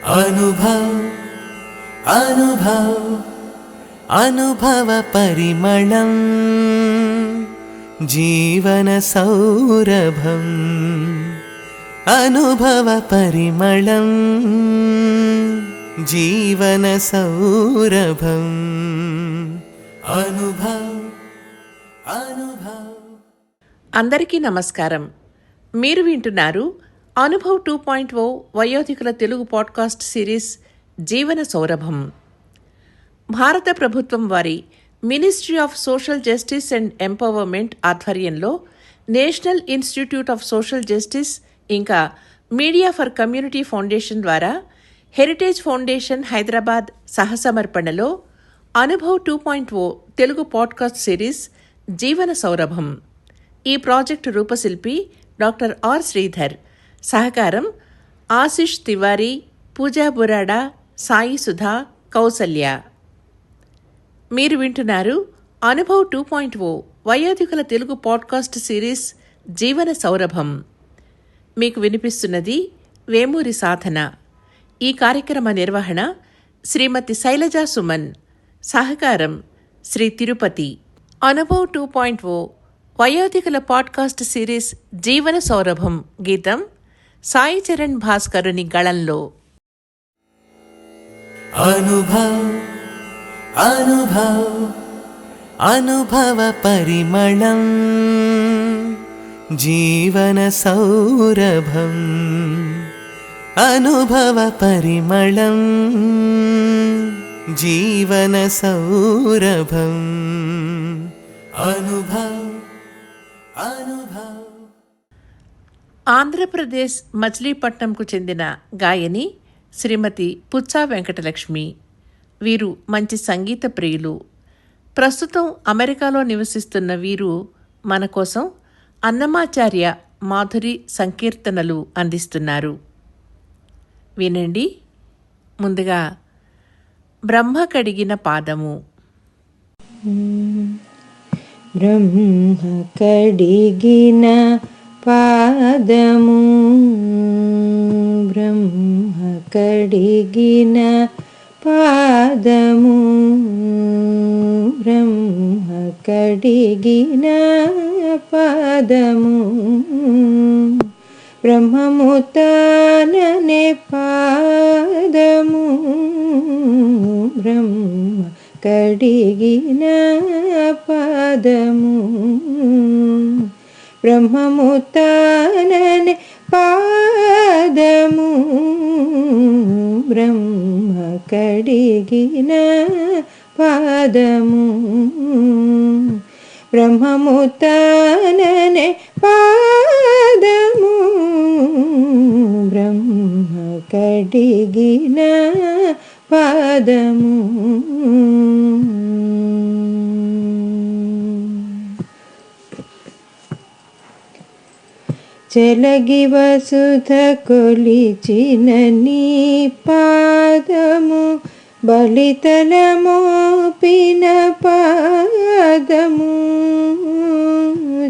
अनुभव अनुभव अनुभव परिमళం जीवन सौरभम अनुभव परिमళం जीवन सौरभम अनुभव अनुभव. అందరికీ నమస్కారం. మీరు వింటున్నారు అనుభవ్ 2.0 వయోధికుల తెలుగు పాడ్కాస్ట్ సిరీస్ జీవన సౌరభం. భారత ప్రభుత్వం వారి ministry of social justice and empowerment ఆధ్వర్యంలో national institute of social justice ఇంకా మీడియా ఫర్ కమ్యూనిటీ ఫౌండేషన్ ద్వారా హెరిటేజ్ ఫౌండేషన్ హైదరాబాద్ సహసమర్పణలో అనుభవ్ 2.0 తెలుగు పాడ్కాస్ట్ సిరీస్ జీవన సౌరభం. ఈ ప్రాజెక్టు రూపశిల్పి డాక్టర్ ఆర్ శ్రీధర్, సహకారం ఆశిష్ తివారీ, పూజా బురాడా, సాయి సుధా, కౌసల్య. మీరు వింటున్నారు అనుభవ్ 2.0 వయోధికుల తెలుగు పాడ్కాస్ట్ సిరీస్ జీవన సౌరభం. మీకు వినిపిస్తున్నది వేమూరి సాధన. ఈ కార్యక్రమ నిర్వహణ శ్రీమతి శైలజా సుమన్, సహకారం శ్రీ తిరుపతి. అనుభవ్ 2.0 వయోధికుల పాడ్కాస్ట్ సిరీస్ జీవన సౌరభం గీతం సాయి చరణ్ భాస్కరుని గళంలో. अनुभव अनुभव अनुभव परिमళం जीवन सौरभम अनुभव परिमళం जीवन सौरभम अनुभव अनुभव. ఆంధ్రప్రదేశ్ మచిలీపట్నంకు చెందిన గాయని శ్రీమతి పుచ్చా వెంకటలక్ష్మి. వీరు మంచి సంగీత ప్రియులు. ప్రస్తుతం అమెరికాలో నివసిస్తున్న వీరు మన కోసం అన్నమాచార్య మాధురి సంకీర్తనలు అందిస్తున్నారు. వినండి. ముందుగా బ్రహ్మ కడిగిన పాదము. బ్రహ్మ కడిగిన పాదము, బ్రహ్మ కడిగిన పాదము, బ్రహ్మ కడిగిన పాదము, బ్రహ్మము తాననే పాదము, బ్రహ్మ కడిగిన పాదము, బ్రహ్మము తాననే పాదము, బ్రహ్మ కడిగిన పాదము, బ్రహ్మము తాననే పాదము, బ్రహ్మ కడిగిన పాదము. చెలగి వసుధ కొలిచిన నీ పాదము, బలితల మోపిన పాదము,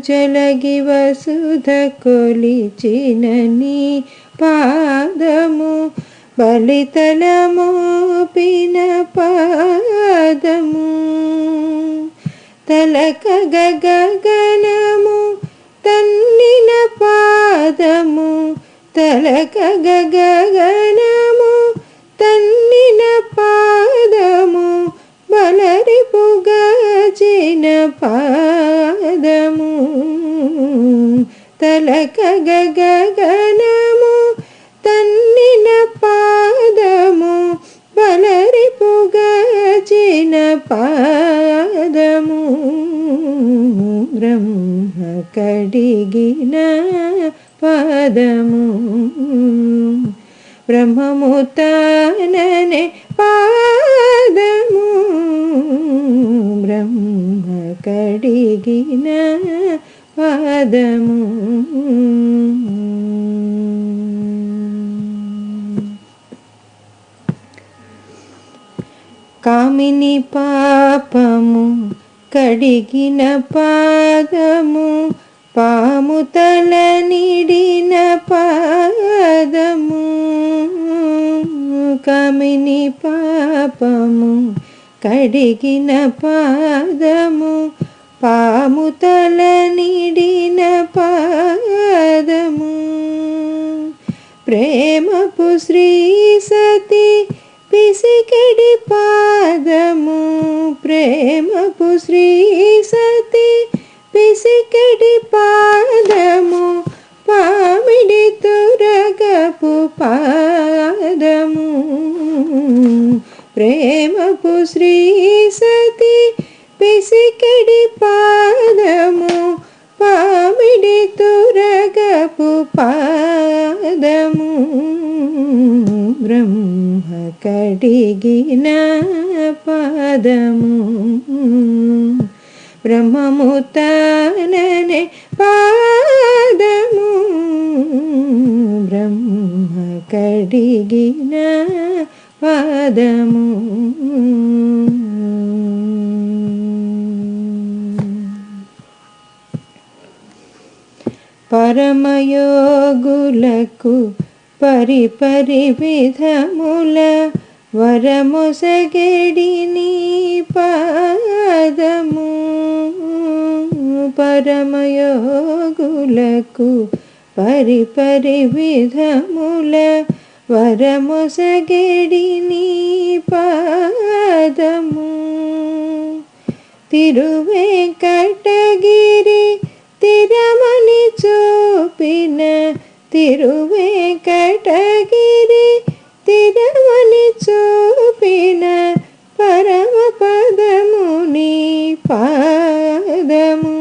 చెలగి వసుధ కొలిచిన నీ పాదము, బలితల మోపిన పాదము, తలక గగనము తన్నిన పాదము, తలక గగనము తన్నిన పాదము, బలరిపు గచిన పాదము, తలక గగనము తన్నిన పాదము, బలరిపు గచిన పాదము, బ్రహ్మ కడిగిన పాదము, బ్రహ్మము తాననే పాదము, బ్రహ్మ కడిగిన పాదము. కామిని పాపము కడిగిన పాదము, పాము తల నిడిన పాదము, కమిని పాపము కడిగిన పాదము పాము తల నిడిన పాదము ప్రేమపు శ్రీ సతి పిసికెడి పాదము ప్రేమపు శ్రీ సతి పిసికెడి పాదము పామిడి తురగపు పాదము ప్రేమపు శ్రీ సతి పిసికెడి పాదము పామిడి తురగపు పాదము బ్రహ్మ కడిగిన పాదము బ్రహ్మము తాననే పాదము బ్రహ్మ కడిగిన పాదము పరమయోగులకు పరిపరి విధముల వరమొసగెడి నీ పాదము పరమయోగులకు పరిపరి విధముల వరమొసగెడి నీ పాదము తిరువేంకటగిరి తిరమని చూపిన తిరువేంకటగిరి తిరమని చూపిన పరమ పదము నీ పాదము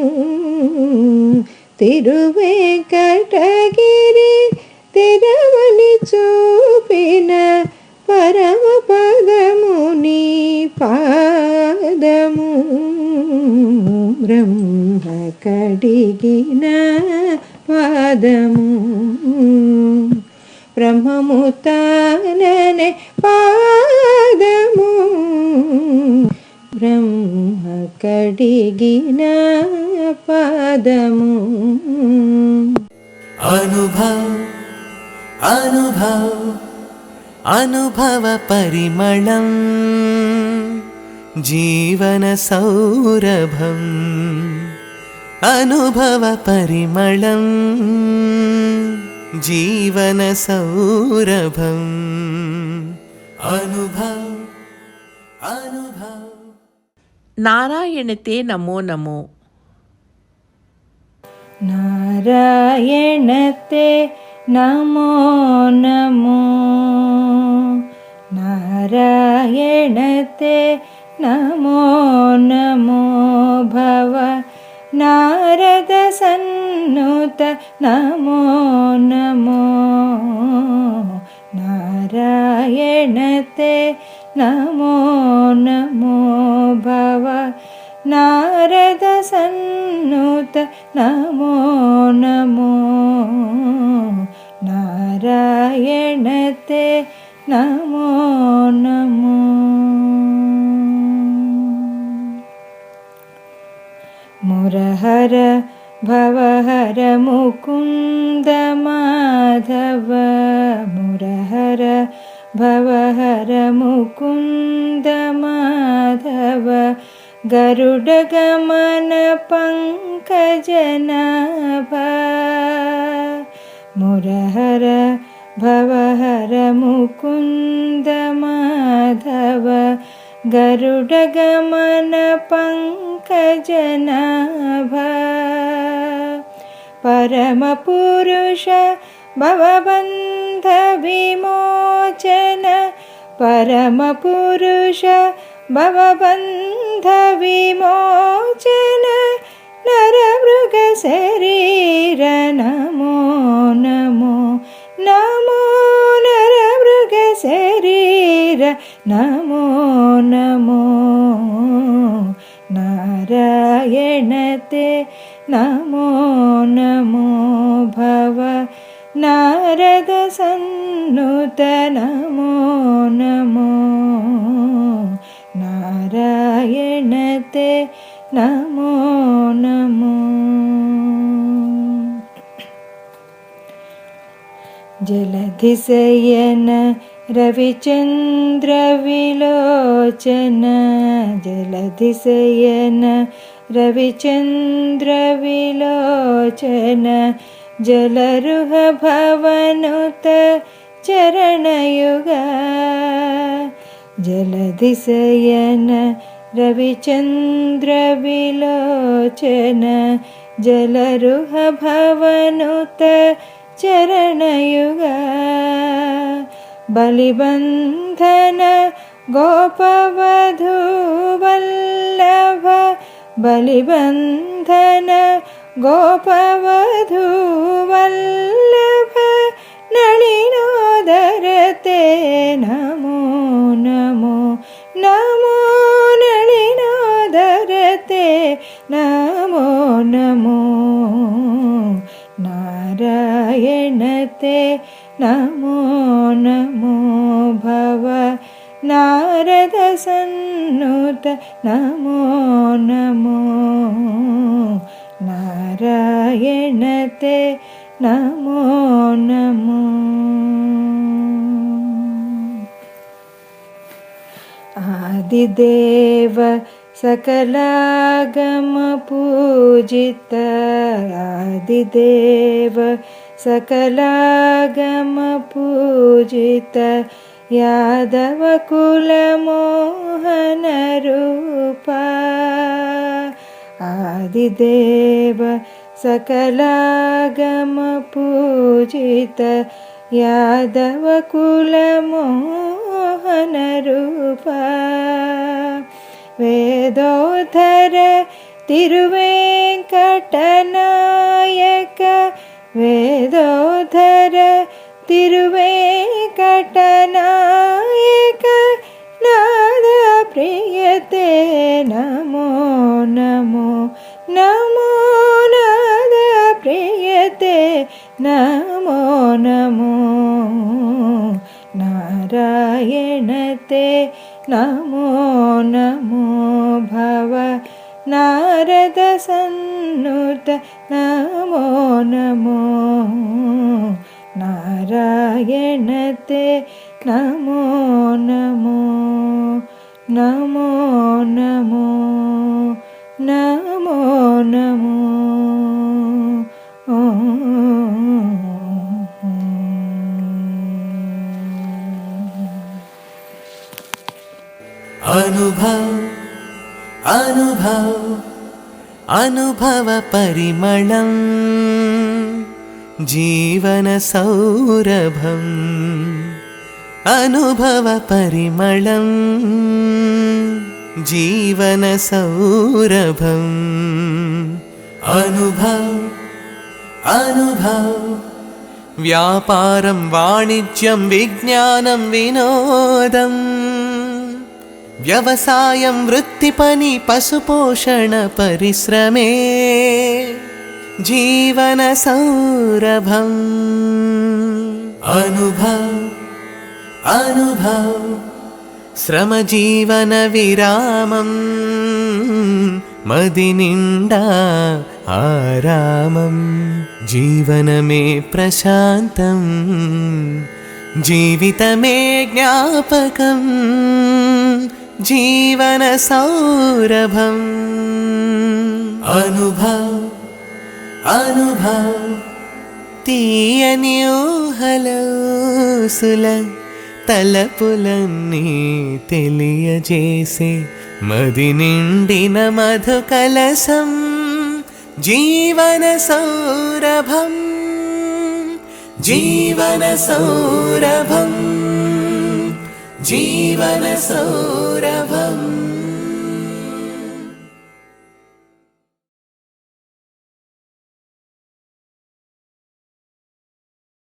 తిరువేంకటగిరి తిరమని చూపిన పరమ పదము నీ పాదము బ్రహ్మ కడిగిన పాదము బ్రహ్మము తాననే పాదము బ్రహ్మ కడిగిన పాదము అనుభవ్ అనుభవ్ అనుభవ పరిమళం జీవన సౌరభం అనుభవ పరిమళం జీవన సౌరభం అనుభవ్ అనుభవ్ నారాయణతే నమో నమో నారాయణతే నమో నమో నారాయణతే నమో నమో భవ నారద సన్నుత నమో నమో నారాయణతే నమో నమో భవ నారద సన్నుత నమో నమో నారాయణతే నమో నమో మురహర భవహర ముకుంద మాధవ మురహర భవహర ముకుంద మాధవ గరుడ గమన పంకజనాభ మురహర భవహర ముకుంద మాధవ గరుడ గమన పంకజనాభ పరమ పురుష భవబంధ విమోచన పరమ పురుష భవబంధ విమోచన నరమృగ శరీర నమో నమో నమో నరమృగ శరీర నమో నమో నారాయణతే నమో నమో భవ నారద సన్నుత నమో నమో నారాయణతే నమో నమో జలధిశయన रविचन्द्रविलोचन जलधिशयन रविचन्द्रविलोचन जलरुह भवनुत चरणयुगा जलधिशयन रविचन्द्रविलोचन जलरुह भवनुत चरणयुगा बलिबन्धन गोपवधूवल्लभ बलिबन्धन गोपवधूवल्लभ नलिनोदरते नमो नमो नमो नलिनोदरते नमो नमो नारायणते नमो नमो भव नारदसन्नुत नमो नमो नारायणते नमो नमो आदिदेव सकलागमपूजित आदिदेव सकलागमपूजित यादवकुलमोहनरूपा आदिदेव सकलागमपूजित यादवकुलमोहनरूपा वेदोधर तिरुवेङ्कटनायक वेदोधर तिरुवेङ्कटनायक नादप्रियते नमो नमो नमो नादप्रियते नमो नमो नारायणते नमो नमो भव नारदसन्नुत नमो नमो नारायणते नमो नमो नमो नमो नमो नमो अनुभव अनुभव अनुभव परिमళं जीवनसौरभम् अनुभव परिमళं जीवनसौरभम् अनुभव अनुभव व्यापारं वाणिज्यं विज्ञानं विनोदम् व्यवसायं वृत्तिपनि पशुपोषण परिश्रमे जीवनसौरभम् अनुभव अनुभव श्रमजीवनविरामं मदिनिण्डा आरामं जीवनमे प्रशान्तं जीवितमे ज्ञापकम् जीवनसौरभम् अनुभव अनुभव తీయని ఊహలూసుల తలపులన్నీ తెలియజేసే మది నిండిన మధుకలసం జీవనసౌరభం జీవనసౌరభం జీవనసౌరభం